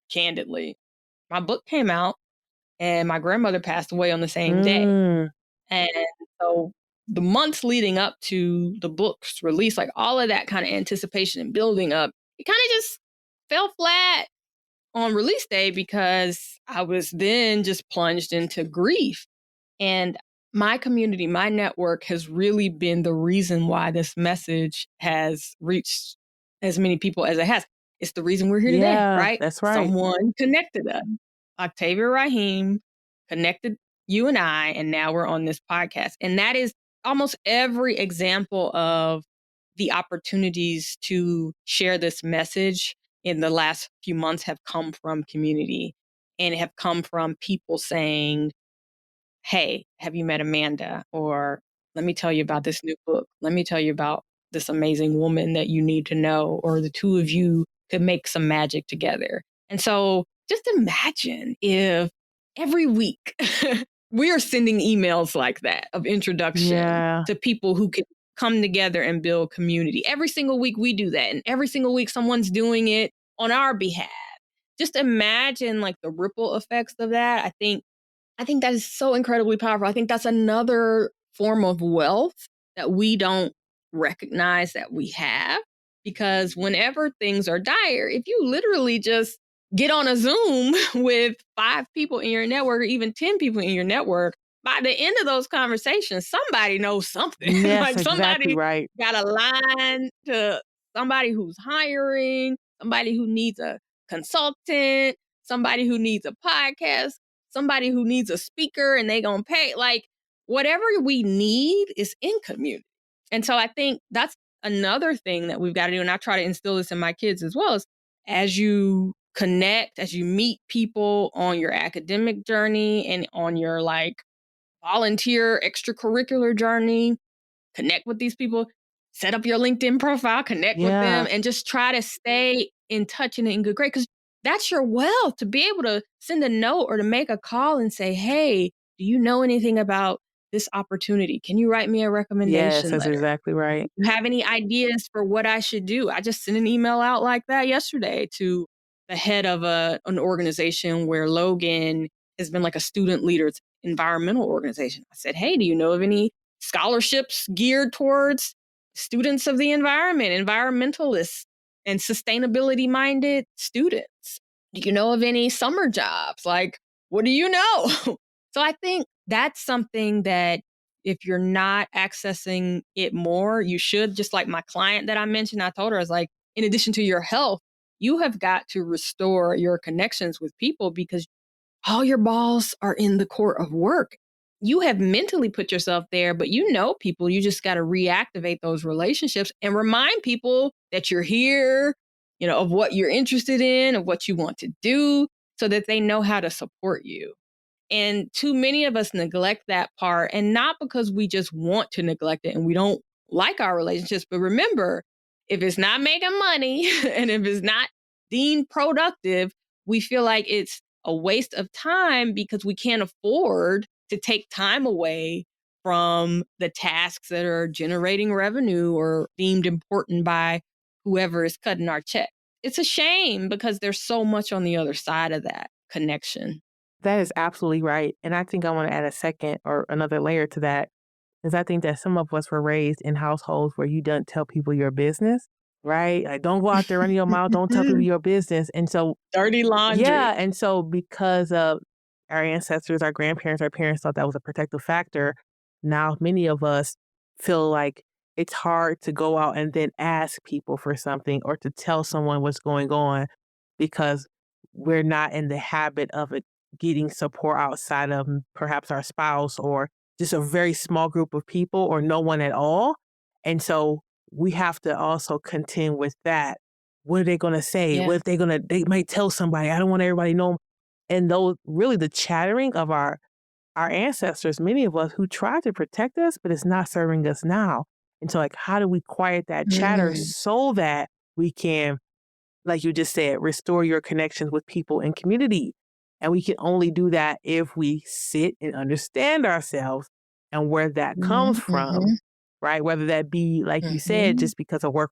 candidly, my book came out and my grandmother passed away on the same day. Mm. And so the months leading up to the book's release, like all of that kind of anticipation and building up, it kind of just fell flat on release day because I was then just plunged into grief. And my community, my network has really been the reason why this message has reached as many people as it has. It's the reason we're here today, Yeah, right? that's right. Someone connected us. Octavia Rahim connected you and I, and now we're on this podcast. And that is almost every example of the opportunities to share this message in the last few months have come from community and have come from people saying, hey, have you met Amanda? Or let me tell you about this new book. Let me tell you about this amazing woman that you need to know, or the two of you could make some magic together. And so just imagine if every week we are sending emails like that of introduction Yeah. to people who can come together and build community. Every single week we do that. And every single week someone's doing it on our behalf. Just imagine like the ripple effects of that. I think that is so incredibly powerful. I think that's another form of wealth that we don't recognize that we have, because whenever things are dire, if you literally just get on a Zoom with 5 people in your network or even 10 people in your network, by the end of those conversations, somebody knows something. Yes, Like, exactly somebody right. got a line to somebody who's hiring, somebody who needs a consultant, somebody who needs a podcast, somebody who needs a speaker and they gonna pay. Like, whatever we need is in community. And so I think that's another thing that we've got to do. And I try to instill this in my kids as well, is as you connect, as you meet people on your academic journey and on your like volunteer extracurricular journey, connect with these people, set up your LinkedIn profile, connect with them, Yeah. and just try to stay in touch and in good grade. Because that's your wealth, to be able to send a note or to make a call and say, hey, do you know anything about this opportunity? Can you write me a Yes, recommendation that's letter? exactly right. You have any ideas for what I should do? I just sent an email out like that yesterday to the head of an organization where Logan has been like a student leader. It's an environmental organization. I said, hey, do you know of any scholarships geared towards students of the environment, environmentalists, and sustainability minded students? Do you know of any summer jobs? Like, what do you know? So I think that's something that if you're not accessing it more, you should. Just like my client that I mentioned, I told her, I was like, in addition to your health, you have got to restore your connections with people, because all your balls are in the court of work. You have mentally put yourself there, but you know people. You just got to reactivate those relationships and remind people that you're here, of what you're interested in, of what you want to do, so that they know how to support you. And too many of us neglect that part, and not because we just want to neglect it and we don't like our relationships. But remember, if it's not making money and if it's not deemed productive, we feel like it's a waste of time because we can't afford to take time away from the tasks that are generating revenue or deemed important by whoever is cutting our check. It's a shame because there's so much on the other side of that connection. That is absolutely right. And I think I want to add a second or another layer to that is I think that some of us were raised in households where you don't tell people your business, right? Like, don't go out there running your mouth, don't tell people your business. And so, Dirty laundry. yeah. And so, because of our ancestors, our grandparents, our parents thought that was a protective factor, now many of us feel like it's hard to go out and then ask people for something or to tell someone what's going on because we're not in the habit of it getting support outside of perhaps our spouse or just a very small group of people or no one at all. And so we have to also contend with that. What are they going to say? Yeah. What if they might tell somebody, I don't want everybody to know. And those really the chattering of our ancestors, many of us who tried to protect us, but it's not serving us now. And so like, how do we quiet that chatter Mm. so that we can, like you just said, restore your connections with people in community? And we can only do that if we sit and understand ourselves and where that comes Mhm, from, mhm, right? Whether that be, like you said, mhm. just because of work,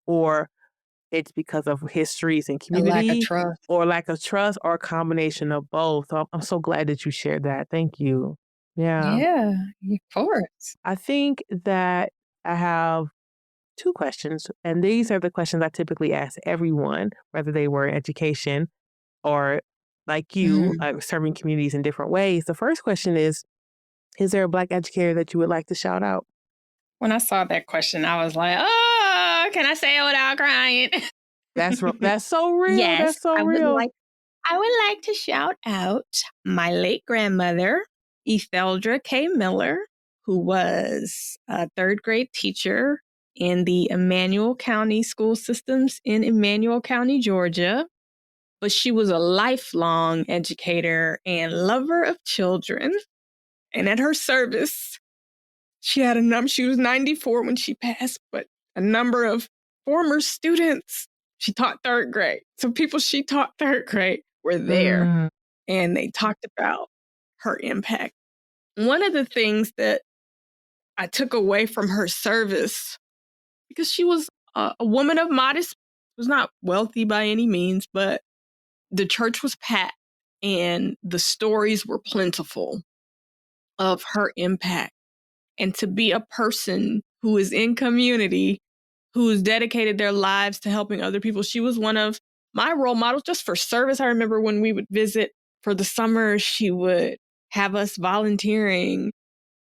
or it's because of histories and A lack of community trust. or lack of trust or a combination of both. So I'm so glad that you shared that. Thank you. Yeah. Yeah, of course. I think that I have two questions, and these are the questions I typically ask everyone, whether they were in education or like you, Mm. serving communities in different ways. The first question is there a Black educator that you would like to shout out? When I saw that question, I was like, "Oh, can I say it without crying?" That's so real. Yes, That's so real. I would like to shout out my late grandmother, Etheldra K. Miller, who was a third grade teacher in the Emmanuel County school systems in Emmanuel County, Georgia. But she was a lifelong educator and lover of children. And at her service, she had a number, she was 94 when she passed, but a number of former students. She taught third grade. So people she taught third grade were there Mm, and they talked about her impact. One of the things that I took away from her service, because she was a woman of modest, was not wealthy by any means, but the church was packed and the stories were plentiful of her impact. And to be a person who is in community, who's dedicated their lives to helping other people. She was one of my role models just for service. I remember when we would visit for the summer, she would have us volunteering,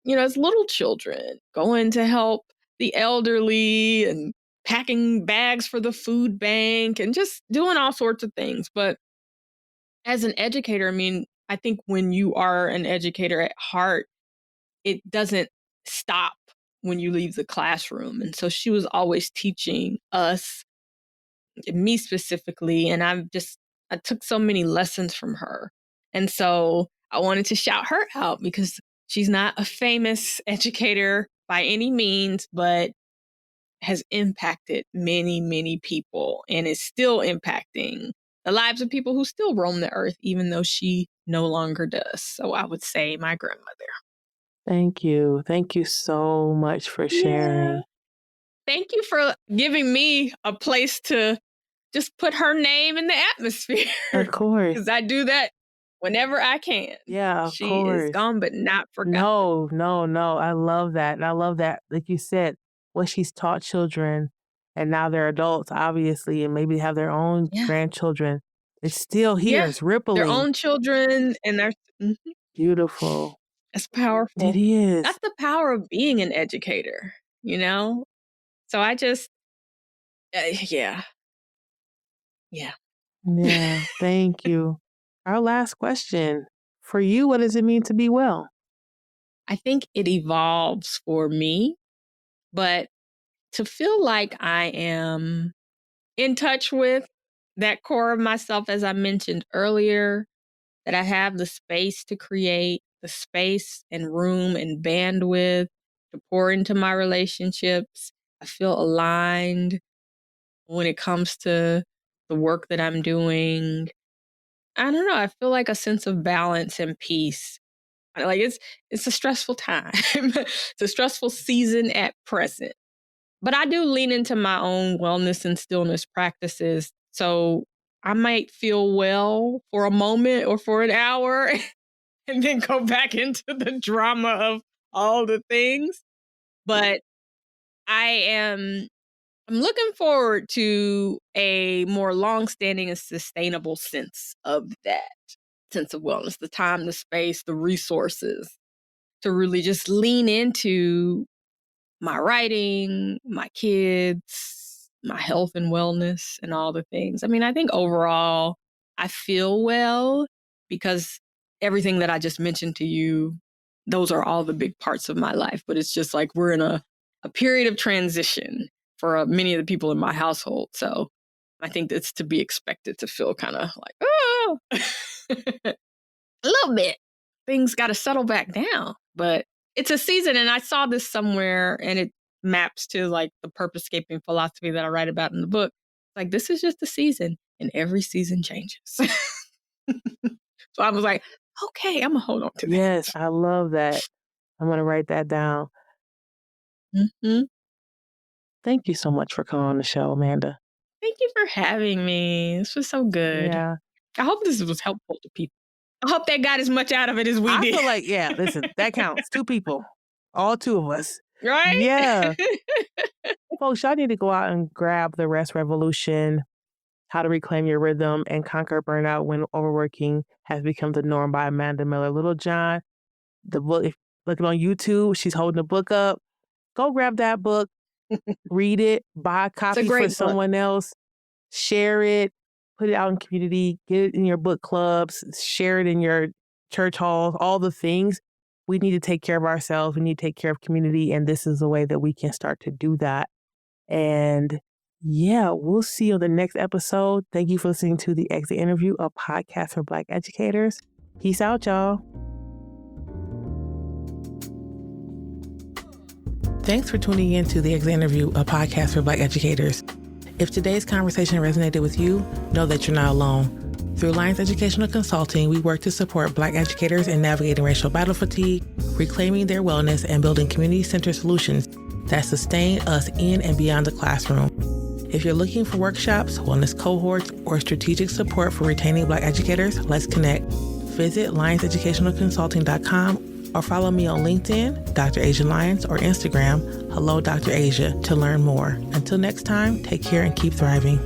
as little children, going to help the elderly and packing bags for the food bank and just doing all sorts of things. But as an educator, I mean, I think when you are an educator at heart, it doesn't stop when you leave the classroom. And so she was always teaching us, me specifically, and I took so many lessons from her. And so I wanted to shout her out because she's not a famous educator by any means, but has impacted many, many people and is still impacting the lives of people who still roam the earth, even though she no longer does. So I would say my grandmother. thank you. Thank you so much for Yeah. sharing. Thank you for giving me a place to just put her name in the atmosphere Of course. because I do that whenever I can. Yeah, of She is course. gone, but not forgotten. No, no, no. I love that. And I love that, like you said, what she's taught children and now they're adults, obviously, and maybe have their own Yeah. grandchildren. It's still here. Yeah. It's Their rippling. own children and Beautiful. it's It powerful. is. That's the power of being an educator, you know? So I just, yeah, yeah. Yeah. Thank you. Our last question. For you, what does it mean to be well? I think it evolves for me, but to feel like I am in touch with that core of myself, as I mentioned earlier, that I have the space to create, the space and room and bandwidth to pour into my relationships. I feel aligned when it comes to the work that I'm doing. I don't know. I feel like a sense of balance and peace. Like it's a stressful time. It's a stressful season at present. But I do lean into my own wellness and stillness practices. So I might feel well for a moment or for an hour and then go back into the drama of all the things. But I'm looking forward to a more long-standing and sustainable sense of that sense of wellness, the time, the space, the resources to really just lean into my writing, my kids, my health and wellness, and all the things. I mean, I think overall, I feel well because everything that I just mentioned to you, those are all the big parts of my life. But it's just like we're in a period of transition for many of the people in my household. So I think that's to be expected to feel kind of like, oh, a little bit. Things got to settle back down. But it's a season, and I saw this somewhere, and it maps to like the purpose-scaping philosophy that I write about in the book. Like, this is just a season, and every season changes. So I was like, okay, I'm gonna hold on to that. Yes, I love that. I'm going to write that down. Mm-hmm. Thank you so much for coming on the show, Amanda. Thank you for having me. This was so good. Yeah. I hope this was helpful to people. I hope they got as much out of it as we I did. feel like, yeah, listen, that counts. 2 people. All 2 of us. Right? Yeah. Folks, y'all need to go out and grab the Rest Revolution, How to Reclaim Your Rhythm and Conquer Burnout When Overworking Has Become the Norm by Amanda Miller Littlejohn. The book, if you're looking on YouTube, she's holding the book up. Go grab that book, read it, buy a copy for someone else, share it, put it out in community, get it in your book clubs, share it in your church halls, all the things. We need to take care of ourselves. We need to take care of community. And this is a way that we can start to do that. And yeah, we'll see you on the next episode. Thank you for listening to the Exit Interview, a podcast for Black educators. Peace out, y'all. Thanks for tuning in to the Exit Interview, a podcast for Black educators. If today's conversation resonated with you, know that you're not alone. Through Alliance Educational Consulting, we work to support Black educators in navigating racial battle fatigue, reclaiming their wellness, and building community-centered solutions that sustain us in and beyond the classroom. If you're looking for workshops, wellness cohorts, or strategic support for retaining Black educators, let's connect. Visit allianceeducationalconsulting.com or follow me on LinkedIn, Dr. Asia Lyons, or Instagram, Hello Dr. Asia, to learn more. Until next time, take care and keep thriving.